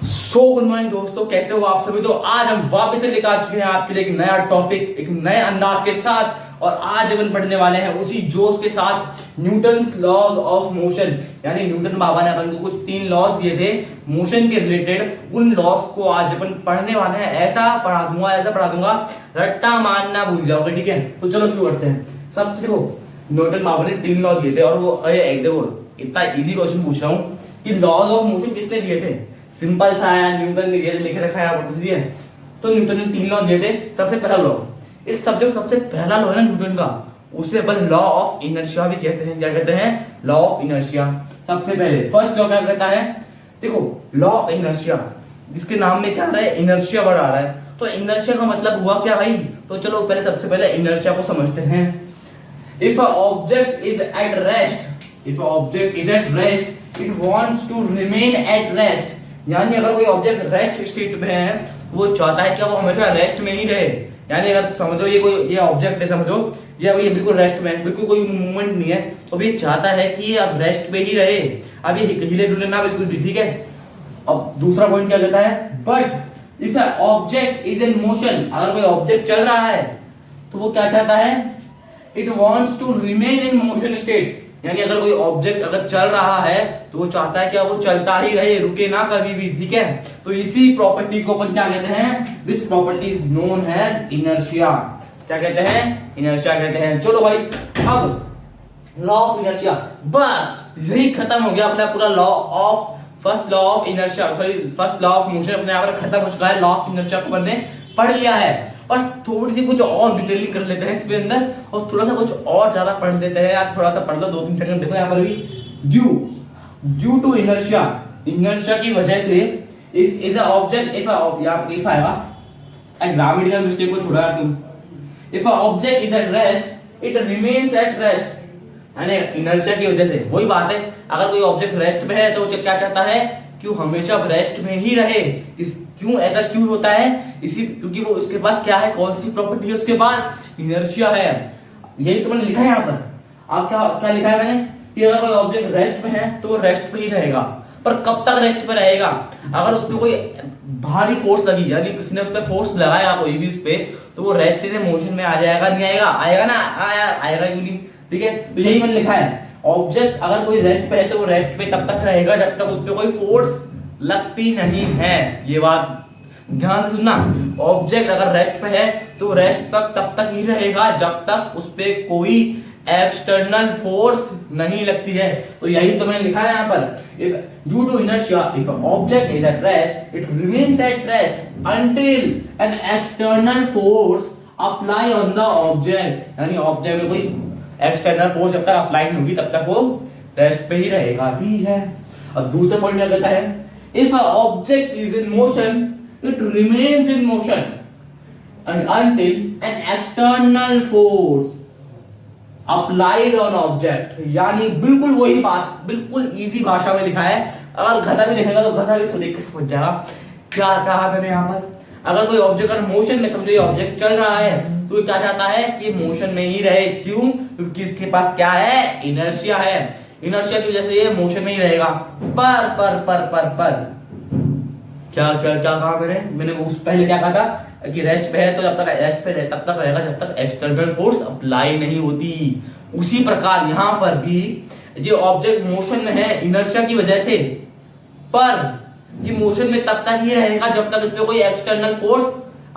Good morning दोस्तों, कैसे हो आप सभी। तो आज हम वापस से लेकर आ चुके हैं आपके लिए एक नया टॉपिक, एक नए अंदाज के साथ। और आज अपन पढ़ने वाले हैं उसी जोश के साथ न्यूटन्स लॉज ऑफ मोशन। यानी न्यूटन बाबा ने अपन को कुछ 3 लॉज दिए थे मोशन के रिलेटेड। उन लॉज को आज अपन पढ़ने वाले हैं। ऐसा पढ़ा दूंगा रट्टा मारना भूल जाओगे, ठीक है। तो चलो शुरू करते हैं। सब देखो, न्यूटन बाबा ने 3 लॉ दिए थे और वो देखो इतना इजी क्वेश्चन पूछ रहा हूँ कि लॉज ऑफ मोशन किसने दिए थे। सिंपल सा है, न्यूटन ने दिए, लिखे रखा है आप इसलिए। तो न्यूटन ने 3 लॉ दिए थे। सबसे पहला लॉ, इस सब्जेक्ट सबसे पहला लॉ है ना न्यूटन का, उसे अपन लॉ ऑफ इनर्शिया भी कहते हैं। क्या कहते हैं? Law of inertia. सबसे पहले फर्स्ट लॉ क्या कहता है? देखो, लॉ ऑफ इनर्शिया, इसके नाम में क्या आ रहा है? इनर्शिया वर्ड आ रहा है। तो इनर्शिया का मतलब हुआ क्या भाई? तो चलो पहले सबसे पहले इनर्शिया को समझते हैं। If a object is at rest, it wants to remain at rest. यानी अगर कोई ऑब्जेक्ट रेस्ट स्टेट में है, वो चाहता है कि वो हमेशा रेस्ट में ही रहे। यानी अगर समझो ये ऑब्जेक्ट है, समझो ये बिल्कुल रेस्ट में है, बिल्कुल कोई मूवमेंट नहीं है, तो ये चाहता है कि ये अब रेस्ट पे ही रहे, अब ये हिले डुले ना बिल्कुल भी, ठीक है। अब दूसरा पॉइंट क्या कहता है? But if a object is in motion, अगर कोई ऑब्जेक्ट चल रहा है तो वो क्या चाहता है? It wants to remain in motion state. यानी अगर कोई ऑब्जेक्ट अगर चल रहा है तो वो चाहता है कि वो चलता ही रहे, रुके ना कभी भी, ठीक है। तो इसी प्रॉपर्टी को अपन क्या कहते हैं? This property is known as inertia. क्या कहते हैं? इनर्शिया कहते हैं। चलो भाई, अब लॉ ऑफ इनर्शिया, बस यही खत्म हो गया अपना पूरा law of first law of inertia, sorry first law of motion अपने यहाँ पर खत्म हो चुका है। लॉ ऑफ इनर्शिया को हमने पढ़ लिया है। बस थोड़ी सी कुछ और डिटेलिंग कर लेते हैं इसके अंदर, और थोड़ा सा कुछ और ज्यादा पढ़ लेते हैं यार। थोड़ा सा पढ़ लो, 2-3 सेकंड देखो यहाँ पर भी। ड्यू टू इनर्शिया, इनर्शिया की वजह से इज अ ऑब्जेक्ट, इफ आएगा ग्रामेटिकल मिस्टेक को छोड़ा यार तुम। If a object is at rest, it remains at rest. यानी इनर्शिया की वजह से वही बात है, अगर कोई ऑब्जेक्ट रेस्ट में है तो वो क्या चाहता है? क्यों हमेशा रेस्ट में ही रहे। क्यों ऐसा क्यों होता है? इसी क्योंकि वो उसके पास क्या है, कौन सी प्रॉपर्टी है उसके पास? इनर्शिया है। यही तो मैंने लिखा है यहाँ पर। आप क्या लिखा है मैंने? कि अगर कोई ऑब्जेक्ट रेस्ट में है तो वो रेस्ट पे ही रहेगा। पर कब तक रेस्ट पे रहेगा? अगर उस पर कोई भारी फोर्स लगी, यानी किसी ने उस पर फोर्स लगाया कोई भी उस पे, तो वो रेस्ट से मोशन में आ जाएगा। नहीं आएगा? आएगा ना, आएगा क्यों नहीं, ठीक है। तो यही मैंने लिखा है, ऑब्जेक्ट अगर कोई रेस्ट पे है तो वो रेस्ट पे तब तक रहेगा जब तक उस पे कोई फोर्स लगती नहीं है। ये बात ध्यान से सुनना, ऑब्जेक्ट अगर रेस्ट पे है तो रेस्ट तब तक ही रहेगा जब तक उस पे कोई एक्सटर्नल फोर्स नहीं लगती है। तो यही तो मैंने लिखा है यहाँ पर, due to inertia if a object is at rest, it remains at rest until an external force apply on the object. यानी ऑब्जेक्ट में कोई एक्सटर्नल फोर्स जब तक अप्लाई नहीं होगी तब तक वो रेस्ट पे ही रहेगा, ठीक है। अब दूसरा पॉइंट क्या कहता है? If a object is in motion, it remains in motion until an external force applied on object। यानी बिल्कुल वही बात, बिल्कुल इजी भाषा में लिखा है। अगर गधा भी लिखेगा तो गधा भी इसको देख के समझ जाएगा क्या कहा मैंने यहाँ पर। अगर कोई ऑब्जेक्ट अगर मोशन में, समझो ये ऑब्जेक्ट चल रहा है, तो क्या चाहता है कि मोशन में ही रहे। क्यों? क्योंकि इसके पास क्या है? इनर्शिया है। इनर्शिया की वजह से ये मोशन में ही रहेगा। पर क्या कहा मैंने वो पहले क्या कहा था कि रेस्ट पे है तो जब तक रेस्ट पे रहे तब तक रहेगा जब तक एक्सटर्नल फोर्स अप्लाई नहीं होती। उसी प्रकार यहां पर भी ये ऑब्जेक्ट मोशन में है इनर्शिया की वजह से, पर ये मोशन में तब तक ही रहेगा जब तक इसमें कोई एक्सटर्नल फोर्स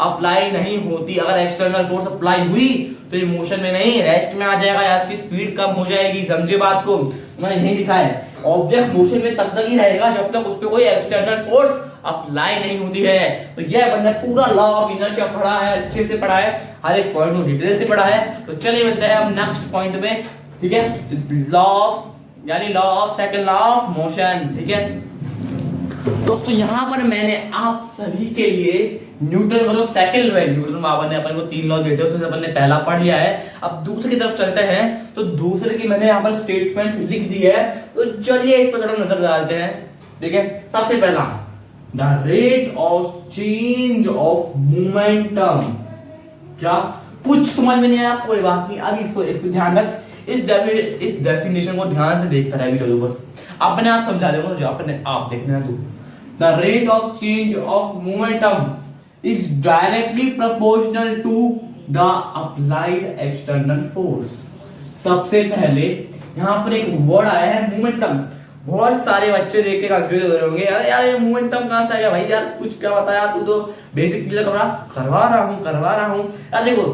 अप्लाई नहीं होती। अगर एक्सटर्नल फोर्स अप्लाई हुई तो ये मोशन में नहीं, रेस्ट में आ जाएगा या इसकी स्पीड कम हो जाएगी। समझे बात को? मैंने यही लिखा है, ऑब्जेक्ट मोशन में तब तक ही रहेगा जब तक उस पर कोई एक्सटर्नल फोर्स अप्लाई नहीं होती है। तो यह बंदा पूरा लॉ ऑफ इनर्शिया पढ़ा है, अच्छे से पढ़ा है, हर एक पॉइंट को डिटेल से पढ़ा है। तो चलिए मिलते हैं हम नेक्स्ट पॉइंट में, ठीक है। लॉ ऑफ, यानी law of second law of motion, ठीक है दोस्तों। यहां पर मैंने आप सभी के लिए न्यूटन का जो सेकंड लॉ है, न्यूटन बाबा ने अपन को 3 लॉ दिए थे, उसमें अपन ने पहला पढ़ लिया है। अब दूसरे की तरफ चलते हैं। तो दूसरे की मैंने यहाँ पर स्टेटमेंट लिख दी है, तो चलिए इस पर थोड़ा नजर डालते हैं, ठीक है। सबसे पहला, the rate of change of momentum। क्या कुछ समझ में नहीं आया? कोई बात नहीं, अब इसको ध्यान रख। इस डेफिनेशन को ध्यान से देखता रहे, चलो बस अपने आप समझा देगा तुझे, अपने आप देखना तू। The rate of change of momentum is directly proportional to the applied external force. सबसे पहले यहाँ पर एक वर्ड आया है मोमेंटम। बहुत सारे बच्चे देख के कंफ्यूज हो रहे होंगे, यार यार ये मोमेंटम कहाँ से आ गया भाई, यार कुछ क्या बताया तू, तो बेसिक करवा रहा हूँ। यार देखो,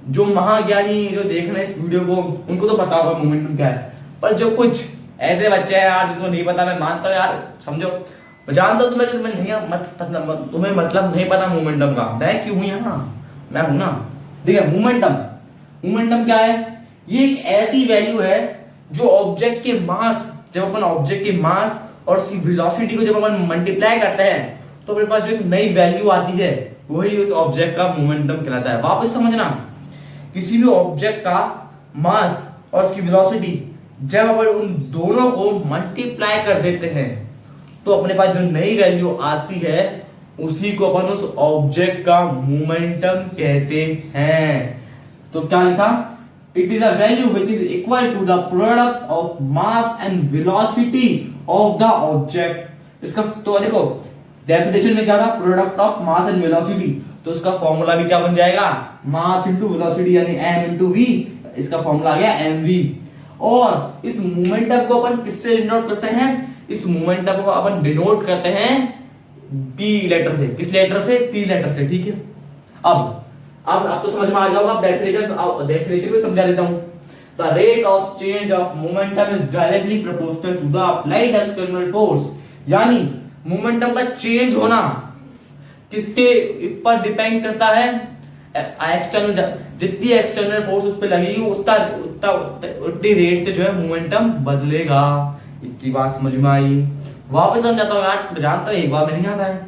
जो महाज्ञानी जो देख रहे हैं इस वीडियो को उनको तो पता होगा मोमेंटम क्या है, पर जो कुछ ऐसे बच्चे हैं यार जिनको नहीं पता, मैं मानता हूँ यार, समझो मैं जानता हूँ तुम्हें नहीं तुम्हें मतलब नहीं पता मोमेंटम का, मैं क्यों हूँ यहाँ, मैं हूँ ना। ठीक है, मोमेंटम क्या है? ये एक ऐसी वैल्यू है जो ऑब्जेक्ट के मास, जब अपन ऑब्जेक्ट के मास और उसकी वेलोसिटी को जब अपन मल्टीप्लाई करते हैं तो अपने पास जो एक नई वैल्यू आती है वही उस ऑब्जेक्ट का मोमेंटम कहलाता है। वापस समझना, किसी भी ऑब्जेक्ट का मास और उसकी वेलोसिटी जब अपन उन दोनों को मल्टीप्लाई कर देते हैं तो अपने पास जो नई वैल्यू आती है उसी को अपन उस ऑब्जेक्ट का मोमेंटम कहते हैं। तो क्या लिखा? It is a value which is equal to the product of mass and velocity of the object। इसका तो देखो डेफिनेशन में क्या था? Product of mass and velocity, तो इसका फॉर्मूला भी क्या बन जाएगा? मास इनटू वेलोसिटी यानी m इनटू v। इसका फॉर्मूला आ गया mv। और इस मोमेंटम को अपन किससे डिनोट करते हैं? इस मोमेंटम को अपन डिनोट करते हैं p लेटर से। किस लेटर से? p लेटर से। ठीक है, अब तो समझ में आ गया होगा। डेफिनेशन भी समझा देता हूं। The rate of change of momentum is directly proportional to the applied external force. यानी मोमेंटम का चेंज होना किसके ऊपर डिपेंड करता है? एक्सटर्नल, जितनी एक्सटर्नल फोर्स उस पर लगेगी उतनी रेट से जो है मोमेंटम बदलेगा। इतनी बात समझ में आई? वापस समझाता हूं यार, जानता हूं एक बार में नहीं आता है।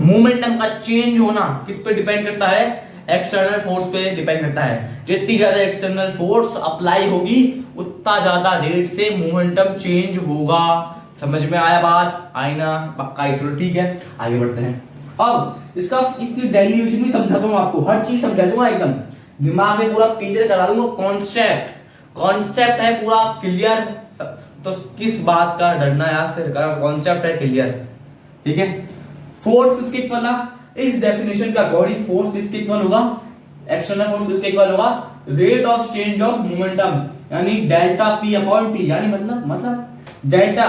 मोमेंटम का चेंज होना किस पे डिपेंड करता है? एक्सटर्नल फोर्स पे डिपेंड करता है। जितनी ज्यादा एक्सटर्नल फोर्स अप्लाई होगी उतना ज्यादा रेट से मोमेंटम चेंज होगा। समझ में आया बात? आई ना? पक्का ही? चलो ठीक है, आगे बढ़ते हैं। अब इसकी डेरिवेशन भी समझा दूंगा आपको, हर चीज समझा दूंगा, एकदम दिमाग में पूरा क्लियर करा दूंगा। कॉन्सेप्ट है पूरा क्लियर, तो किस बात का डरना यार, फिर कॉन्सेप्ट है क्लियर। ठीक है, फोर्स किसके इक्वल है? इस डेफिनेशन के अकॉर्डिंग फोर्स किसके इक्वल होगा? एक्सटर्नल फोर्स किसके इक्वल होगा? Rate of change of momentum यानी डेल्टा p अपॉन t। यानी मतलब डेल्टा,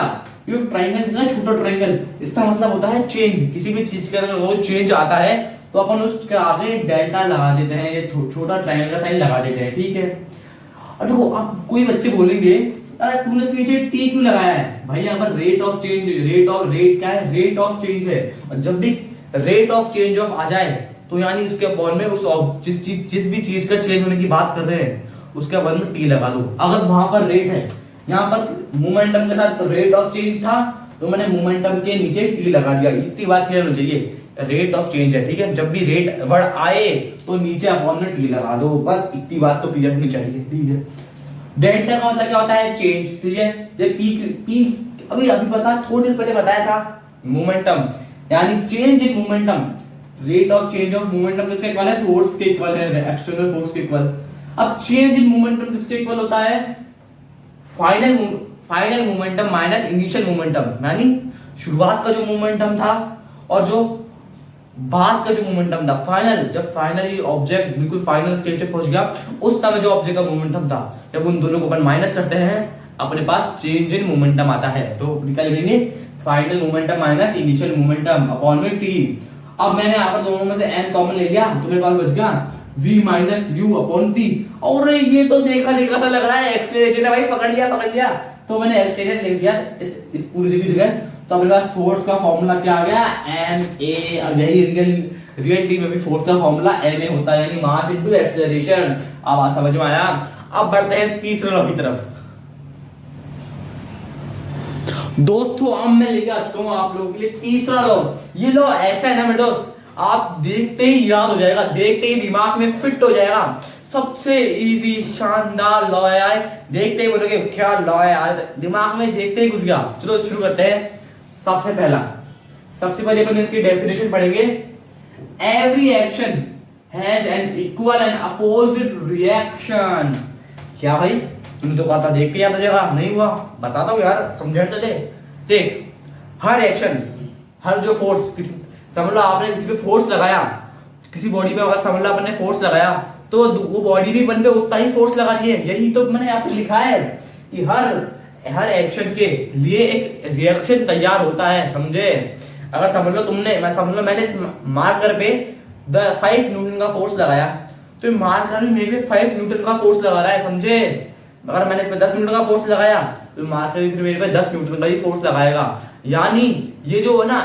ये ट्रायंगल है ना, छोटा ट्रायंगल, इसका मतलब होता है चेंज। किसी भी चीज का अगर वो चेंज आता है तो अपन उसके आगे डेल्टा लगा देते हैं, ये छोटा ट्रायंगल का साइन लगा देते हैं। ठीक है, अब देखो, अब कोई बच्चे बोलेंगे अरे तूने इसके नीचे टी क्यों लगाया है? भाई यहाँ पर रेट ऑफ चेंज, रेट क्या है? रेट ऑफ चेंज है। और जब भी रेट ऑफ चेंज ऑफ आ जाए तो यानी इसके बॉल में उस जिस भी चीज का चेंज होने की बात कर रहे हैं उसके बाद में टी लगा दो। अगर वहां पर रेट है, यहाँ पर मोमेंटम के साथ तो रेट ऑफ चेंज था तो मैंने मोमेंटम के नीचे टी लगा दिया। इतनी बात क्लियर हो चाहिए, रेट ऑफ चेंज है। ठीक है, जब भी रेट वर्ड आए तो नीचे अपॉन में टी लगा दो, बस इतनी बात तो क्लियर होनी चाहिए। ठीक है, डेल्टा का मतलब क्या होता है? चेंज। ठीक है, ये पी अभी पता, थोड़ी देर पहले बताया था, मोमेंटम यानी change in momentum. Rate of change of momentum किसके इक्वल है? फोर्स के इक्वल है, एक्सटर्नल फोर्स के इक्वल। अब चेंज इन मोमेंटम किसके इक्वल होता है? Final momentum minus initial momentum. यानी शुरुआत का जो मोमेंटम था और जो बाद का जो मोमेंटम था, फाइनल, जब फाइनली ऑब्जेक्ट बिल्कुल फाइनल स्टेज पे पहुंच गया उस समय जो ऑब्जेक्ट का मोमेंटम था, जब उन दोनों को अपन माइनस करते हैं अपने पास चेंज इन मोमेंटम आता है। तो निकाल लेंगे final momentum minus initial momentum upon में टी। अब मैंने यहाँ पर दोनों में से n कॉमन ले लिया तो मेरे पास बच गया v minus u upon t। और ये तो देखा सा लग रहा है, एक्सेलरेशन है भाई, पकड़ लिया। तो मैंने एक्सटेंशन लिख दिया इस पूरी जगह। तो अपने पास फोर्स का फॉर्मूला क्या आ गया? ma। अब यही रियल टी में भी फोर्स का फॉर्मूला ma होता है, यानी मास इनटू एक्सेलरेशन। अब बात समझ में आया? अब बढ़ते हैं तीसरे लॉ की तरफ। दोस्तों अब मैं लेके आ चुका हूं आप लोगों के लिए तीसरा लॉ। ये लॉ ऐसा है ना मेरे दोस्त, आप देखते ही याद हो जाएगा, देखते ही दिमाग में फिट हो जाएगा। सबसे इजी शानदार लॉ है यार, देखते ही बोलोगे क्या लॉ है यार, दिमाग में देखते ही घुस गया। चलो शुरू करते हैं। सबसे पहले अपन इसकी डेफिनेशन पढ़ेंगे। Every action has an equal and opposite reaction. क्या भाई, तुमने तो कहा था देख के याद हो जाएगा, नहीं हुआ? बताता हूं यार, समझने तो दे। देख, हर एक्शन हर जो फोर्स किसी, समझ लो आपने किसी पे फोर्स लगाया, किसी बॉडी पे अगर समझ लो आपने फोर्स लगाया तो वो बॉडी भी बन पे उतना ही फोर्स लगा रही है। यही तो मैंने आपको लिखा है कि हर एक्शन के लिए एक रिएक्शन तैयार होता है, समझे। अगर समझ लो मैंने इस मार्कर पे 5 न्यूटन का फोर्स लगाया, तो मार्कर भी मेरे पे 5 न्यूटन का फोर्स लगा रहा है, समझे। अगर मैंने इसमें 10 न्यूटन का फोर्स लगाया तो मार्कर भी फिर मेरे पे 10 न्यूटन का ही फोर्स लगाएगा। यानी ये जो है ना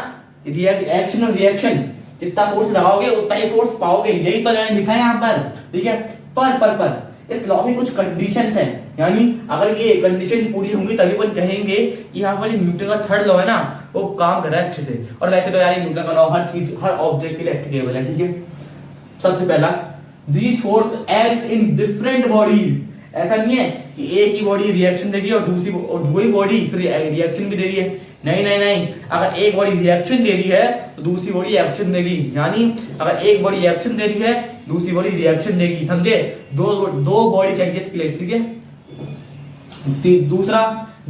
एक्शन और रिएक्शन, जितना फोर्स लगाओगे उतना ही फोर्स पाओगे, यही तो मैंने लिखा है यहाँ पर, ठीक है। पर इस लॉ में कुछ कंडीशंस हैं, यानी अगर ये कंडीशन पूरी होंगी तभी अपन कहेंगे कि यहाँ पर जो न्यूटन का थर्ड लॉ है ना वो काम कर रहा है अच्छे से। और वैसे तो यार न्यूटन का लॉ हर चीज, हर ऑब्जेक्ट के लिए एप्लीकेबल है, ठीक है। सबसे पहला, these force act in different bodies. ऐसा नहीं है कि एक ही बॉडी रिएक्शन दे रही है और वही बॉडी फिर रिएक्शन भी दे रही है, नहीं। अगर एक बॉडी रिएक्शन दे रही है तो दूसरी बॉडी एक्शन देगी, यानी अगर एक बॉडी एक्शन दे रही है दूसरी बॉडी रिएक्शन देगी, समझे। दो बॉडी चाहिए इसके लिए, ठीक है। दूसरा,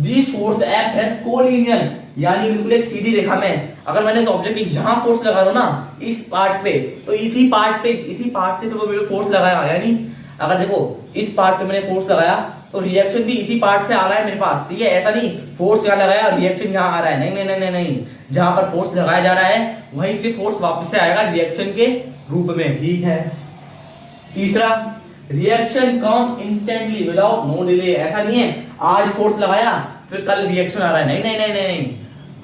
this force act as collinear, यानी बिल्कुल एक सीधी रेखा में अगर मैंने इस ऑब्जेक्ट के यहां फोर्स लगा दो ना इस पार्ट पे, तो इसी पार्ट से तो वो मेरे फोर्स लगाया, यानी अगर देखो इस पार्ट पे मैंने फोर्स लगाया तो रिएक्शन भी इसी पार्ट से आ रहा है मेरे पास, ठीक है। ऐसा नहीं फोर्स यहाँ लगाया और रिएक्शन यहाँ आ रहा है, नहीं। जहां पर फोर्स लगाया जा रहा है वहीं से फोर्स वापस से आएगा रिएक्शन के रूप में, ठीक है। तीसरा, रिएक्शन कम इंस्टेंटली विदाउट नो डिले। ऐसा नहीं है आज फोर्स लगाया फिर कल रिएक्शन आ रहा है, नहीं।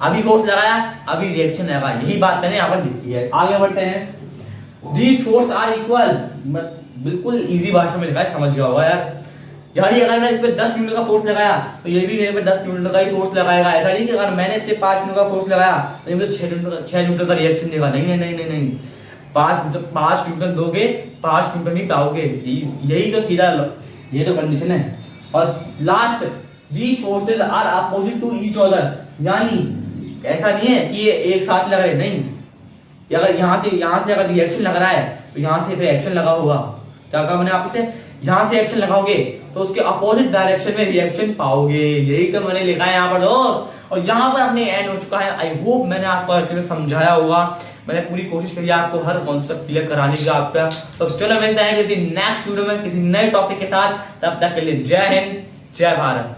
अभी फोर्स लगाया अभी रिएक्शन आएगा, यही बात मैंने यहाँ पर लिखी है। आगे बढ़ते हैं। दीज फोर्स आर इक्वल, बिल्कुल इजी भाषा में लिखा है, समझ गया होगा यार। यानी अगर मैंने इस पे 10 न्यूटन का फोर्स लगाया तो ये भी मेरे पे 10 न्यूटन का ही फोर्स लगाएगा। ऐसा नहीं कि अगर मैंने इस पे 5 न्यूटन का फोर्स लगाया तो ये मुझे 6 न्यूटन का रिएक्शन देगा, नहीं। 5 न्यूटन दोगे 5 न्यूटन ही पाओगे, यही तो सीधा, ये तो कंडीशन है। और last, these forces are opposite to each other, यानी ऐसा नहीं है कि ये एक साथ लग रहे, नहीं। अगर यहाँ से अगर रिएक्शन लग रहा है तो यहाँ से फिर एक्शन लगा होगा। क्या कहा मैंने आप इसे, यहाँ से एक्शन लगाओगे तो उसके अपोजिट डायरेक्शन में रिएक्शन पाओगे, यही तो मैंने लिखा है यहाँ पर दोस्त। और यहाँ पर अपने एंड हो चुका है। आई होप मैंने आपको अच्छे से समझाया होगा, मैंने पूरी कोशिश करी आपको हर कॉन्सेप्ट क्लियर कराने की आपका। तो चलो मिलते हैं किसी नेक्स्ट वीडियो में किसी नए टॉपिक के साथ, तब तक के लिए जय हिंद जय भारत।